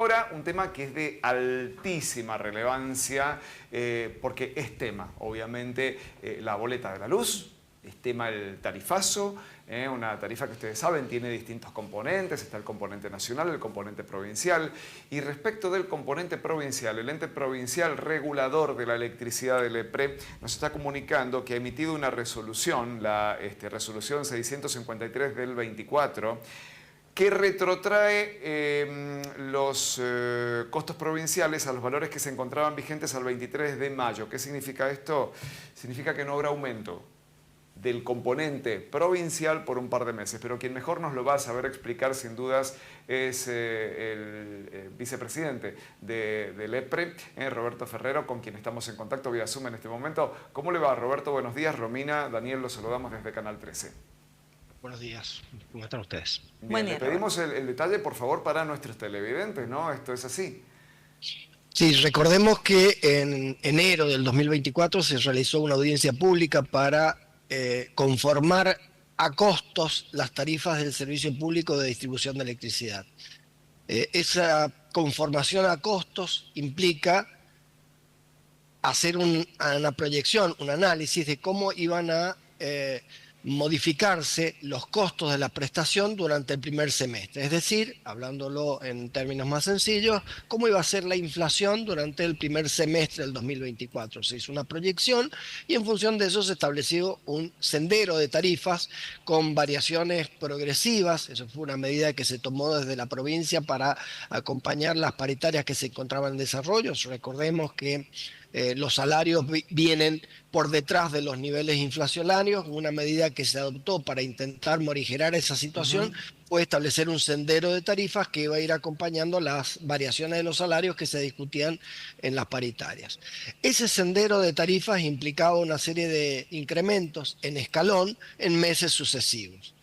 Ahora, un tema que es de altísima relevancia, porque es tema, obviamente, la boleta de la luz, es tema el tarifazo, una tarifa que ustedes saben tiene distintos componentes, está el componente nacional, el componente provincial, y respecto del componente provincial, el ente provincial regulador de la electricidad del EPRE nos está comunicando que ha emitido una resolución, la resolución 653 del 24, que retrotrae los costos provinciales a los valores que se encontraban vigentes al 23 de mayo. ¿Qué significa esto? Significa que no habrá aumento del componente provincial por un par de meses, pero quien mejor nos lo va a saber explicar sin dudas es el vicepresidente del EPRE, Roberto Ferrero, con quien estamos en contacto vía Zoom en este momento. ¿Cómo le va, Roberto? Buenos días. Romina, Daniel, los saludamos desde Canal 13. Buenos días, ¿cómo están ustedes? Bien, le pedimos el detalle, por favor, para nuestros televidentes, ¿no? Esto es así. Sí, recordemos que en enero del 2024 se realizó una audiencia pública para conformar a costos las tarifas del servicio público de distribución de electricidad. Esa conformación a costos implica hacer una proyección, un análisis de cómo iban a modificarse los costos de la prestación durante el primer semestre. Es decir, hablándolo en términos más sencillos, cómo iba a ser la inflación durante el primer semestre del 2024. Se hizo una proyección y en función de eso se estableció un sendero de tarifas con variaciones progresivas. Eso fue una medida que se tomó desde la provincia para acompañar las paritarias que se encontraban en desarrollo. Recordemos que los salarios vienen por detrás de los niveles inflacionarios. Una medida que se adoptó para intentar morigerar esa situación fue establecer un sendero de tarifas que iba a ir acompañando las variaciones de los salarios que se discutían en las paritarias. Ese sendero de tarifas implicaba una serie de incrementos en escalón en meses sucesivos.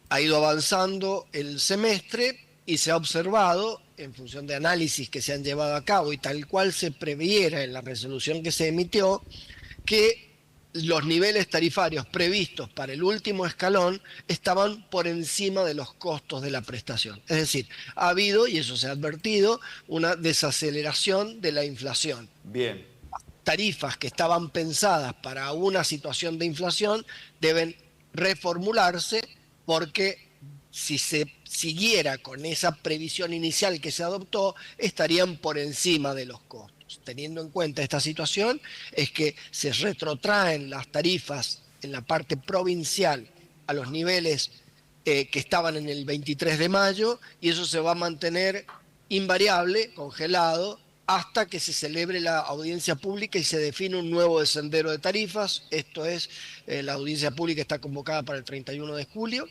Ha ido avanzando el semestre y se ha observado, en función de análisis que se han llevado a cabo y tal cual se previera en la resolución que se emitió, que los niveles tarifarios previstos para el último escalón estaban por encima de los costos de la prestación. Es decir, ha habido, y eso se ha advertido, una desaceleración de la inflación. Bien. Tarifas que estaban pensadas para una situación de inflación deben reformularse porque si se siguiera con esa previsión inicial que se adoptó, estarían por encima de los costos. Teniendo en cuenta esta situación, es que se retrotraen las tarifas en la parte provincial a los niveles que estaban en el 23 de mayo y eso se va a mantener invariable, congelado, hasta que se celebre la audiencia pública y se define un nuevo sendero de tarifas. Esto es, la audiencia pública está convocada para el 31 de julio.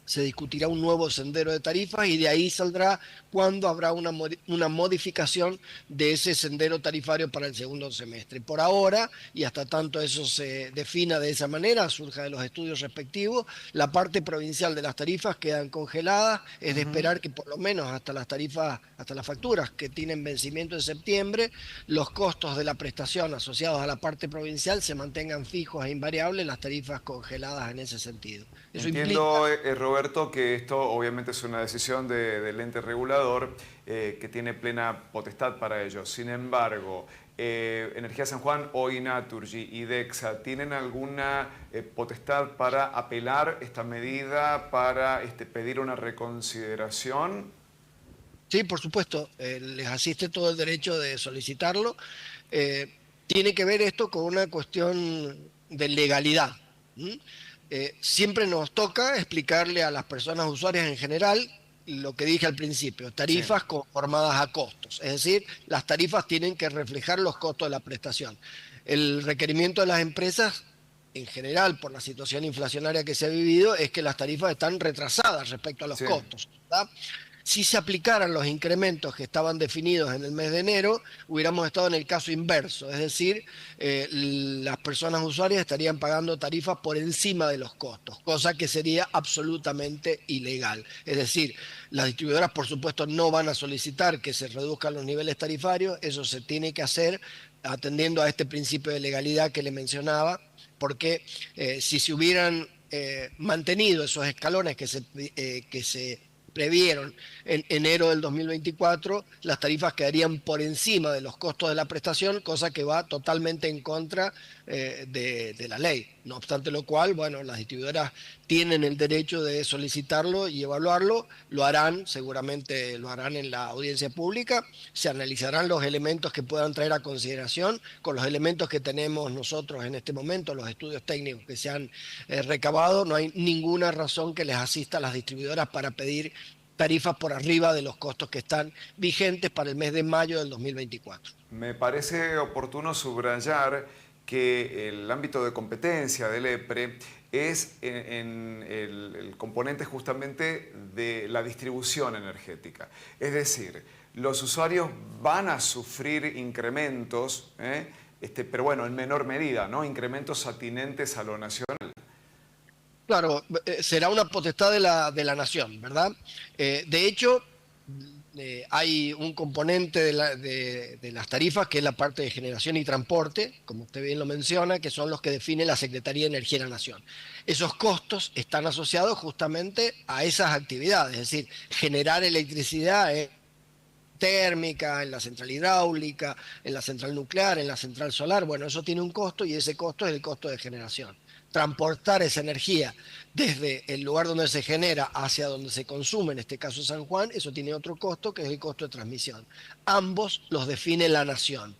Se discutirá un nuevo sendero de tarifas y de ahí saldrá cuándo habrá una modificación de ese sendero tarifario para el segundo semestre. Por ahora, y hasta tanto eso se defina de esa manera, surja de los estudios respectivos, la parte provincial de las tarifas quedan congeladas. Es de esperar que por lo menos hasta las tarifas, hasta las facturas que tienen vencimiento en septiembre, los costos de la prestación asociados a la parte provincial se mantengan fijos e invariables, las tarifas congeladas en ese sentido. Eso Entiendo, Roberto, que esto obviamente es una decisión del ente regulador que tiene plena potestad para ello. Sin embargo, Energía San Juan o Inaturgy y Dexa, ¿tienen alguna potestad para apelar esta medida, para pedir una reconsideración? Sí, por supuesto, les asiste todo el derecho de solicitarlo. Tiene que ver esto con una cuestión de legalidad. Siempre nos toca explicarle a las personas usuarias en general lo que dije al principio, tarifas Sí. conformadas a costos, es decir, las tarifas tienen que reflejar los costos de la prestación. El requerimiento de las empresas, en general, por la situación inflacionaria que se ha vivido, es que las tarifas están retrasadas respecto a los Sí. costos, ¿verdad? Si se aplicaran los incrementos que estaban definidos en el mes de enero, hubiéramos estado en el caso inverso, es decir, las personas usuarias estarían pagando tarifas por encima de los costos, cosa que sería absolutamente ilegal. Es decir, las distribuidoras, por supuesto, no van a solicitar que se reduzcan los niveles tarifarios, eso se tiene que hacer atendiendo a este principio de legalidad que le mencionaba, porque si se hubieran mantenido esos escalones que se previeron en enero del 2024, las tarifas quedarían por encima de los costos de la prestación, cosa que va totalmente en contra de la ley. No obstante lo cual, bueno, las distribuidoras tienen el derecho de solicitarlo y evaluarlo, lo harán, seguramente lo harán en la audiencia pública, se analizarán los elementos que puedan traer a consideración con los elementos que tenemos nosotros en este momento, los estudios técnicos que se han recabado. No hay ninguna razón que les asista a las distribuidoras para pedir tarifas por arriba de los costos que están vigentes para el mes de mayo del 2024. Me parece oportuno subrayar que el ámbito de competencia del EPRE es en el componente justamente de la distribución energética. Es decir, los usuarios van a sufrir incrementos, pero bueno, en menor medida, ¿no? Incrementos atinentes a lo nacional. Claro, será una potestad de la nación, ¿verdad? De hecho, hay un componente de las tarifas que es la parte de generación y transporte, como usted bien lo menciona, que son los que define la Secretaría de Energía de la Nación. Esos costos están asociados justamente a esas actividades, es decir, generar electricidad térmica, en la central hidráulica, en la central nuclear, en la central solar. Bueno, eso tiene un costo y ese costo es el costo de generación. Transportar esa energía desde el lugar donde se genera hacia donde se consume, en este caso San Juan, eso tiene otro costo que es el costo de transmisión. Ambos los define la nación.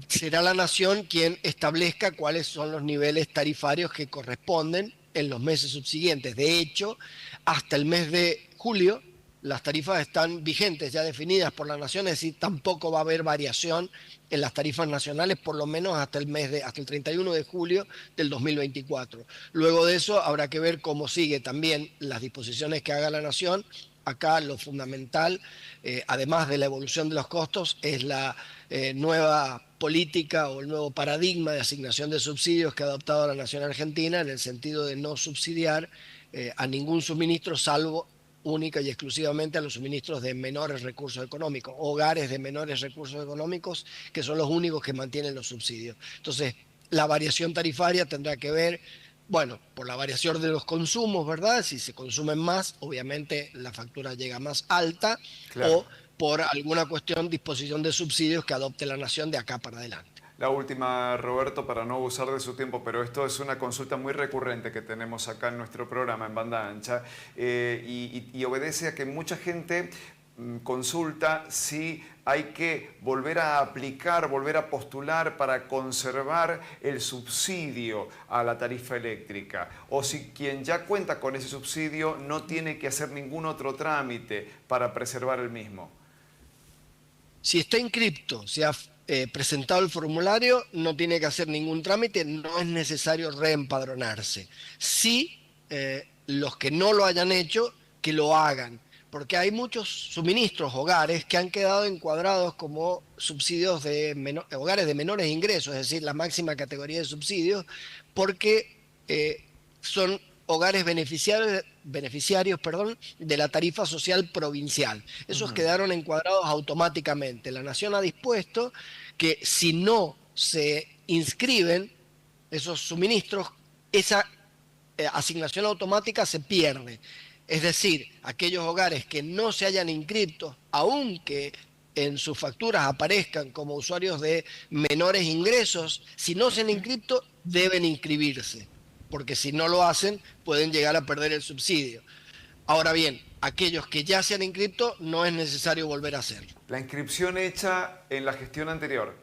Será la nación quien establezca cuáles son los niveles tarifarios que corresponden en los meses subsiguientes. De hecho, hasta el mes de julio, las tarifas están vigentes, ya definidas por la nación, es decir, tampoco va a haber variación en las tarifas nacionales, por lo menos hasta el 31 de julio del 2024. Luego de eso habrá que ver cómo sigue también las disposiciones que haga la nación. Acá lo fundamental, además de la evolución de los costos, es la nueva política o el nuevo paradigma de asignación de subsidios que ha adoptado la nación argentina, en el sentido de no subsidiar a ningún suministro, salvo única y exclusivamente a los suministros de menores recursos económicos, hogares de menores recursos económicos, que son los únicos que mantienen los subsidios. Entonces, la variación tarifaria tendrá que ver, bueno, por la variación de los consumos, ¿verdad? Si se consumen más, obviamente la factura llega más alta, claro, o por alguna cuestión, disposición de subsidios que adopte la nación de acá para adelante. La última, Roberto, para no abusar de su tiempo, pero esto es una consulta muy recurrente que tenemos acá en nuestro programa en Banda Ancha y obedece a que mucha gente consulta si hay que volver a aplicar, volver a postular para conservar el subsidio a la tarifa eléctrica, o si quien ya cuenta con ese subsidio no tiene que hacer ningún otro trámite para preservar el mismo. Si está inscripto, si ha presentado el formulario, no tiene que hacer ningún trámite, no es necesario reempadronarse. Sí, los que no lo hayan hecho, que lo hagan, porque hay muchos suministros, hogares, que han quedado encuadrados como subsidios de hogares de menores ingresos, es decir, la máxima categoría de subsidios, porque son hogares beneficiarios, de la tarifa social provincial. Esos quedaron encuadrados automáticamente. La nación ha dispuesto que si no se inscriben esos suministros, esa asignación automática se pierde. Es decir, aquellos hogares que no se hayan inscrito, aunque en sus facturas aparezcan como usuarios de menores ingresos, si no se han inscrito, deben inscribirse, porque si no lo hacen, pueden llegar a perder el subsidio. Ahora bien, aquellos que ya se han inscrito, no es necesario volver a hacerlo. La inscripción hecha en la gestión anterior,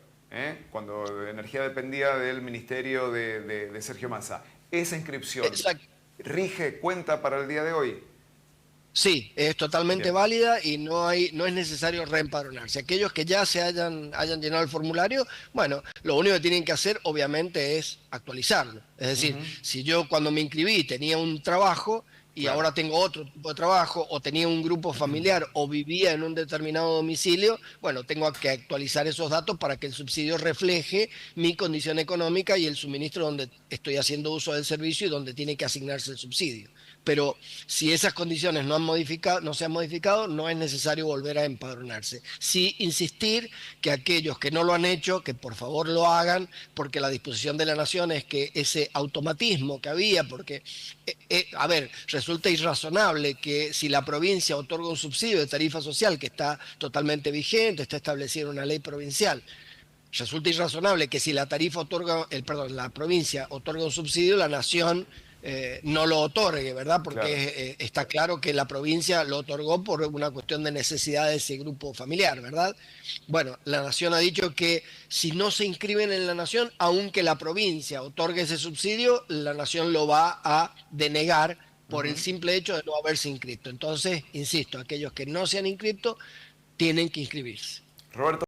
cuando Energía dependía del ministerio de Sergio Massa, esa inscripción, ¿rige, cuenta para el día de hoy? Sí, es totalmente válida y no es necesario reempadronarse. Aquellos que ya se hayan llenado el formulario, bueno, lo único que tienen que hacer obviamente es actualizarlo. Es decir, si yo cuando me inscribí tenía un trabajo y ahora tengo otro tipo de trabajo, o tenía un grupo familiar, o vivía en un determinado domicilio, bueno, tengo que actualizar esos datos para que el subsidio refleje mi condición económica y el suministro donde estoy haciendo uso del servicio y donde tiene que asignarse el subsidio. pero si esas condiciones no se han modificado, no es necesario volver a empadronarse. Sí insistir que aquellos que no lo han hecho, que por favor lo hagan, porque la disposición de la Nación es que ese automatismo que había, porque, a ver, resulta irrazonable que si la provincia otorga un subsidio de tarifa social que está totalmente vigente, está establecido en una ley provincial, resulta irrazonable que si la tarifa otorga, la provincia otorga un subsidio, la nación no lo otorgue, ¿verdad? Porque Claro. está claro que la provincia lo otorgó por una cuestión de necesidad de ese grupo familiar, ¿verdad? Bueno, la nación ha dicho que si no se inscriben en la nación, aunque la provincia otorgue ese subsidio, la nación lo va a denegar por el simple hecho de no haberse inscrito. Entonces, insisto, aquellos que no se han inscrito tienen que inscribirse. Roberto.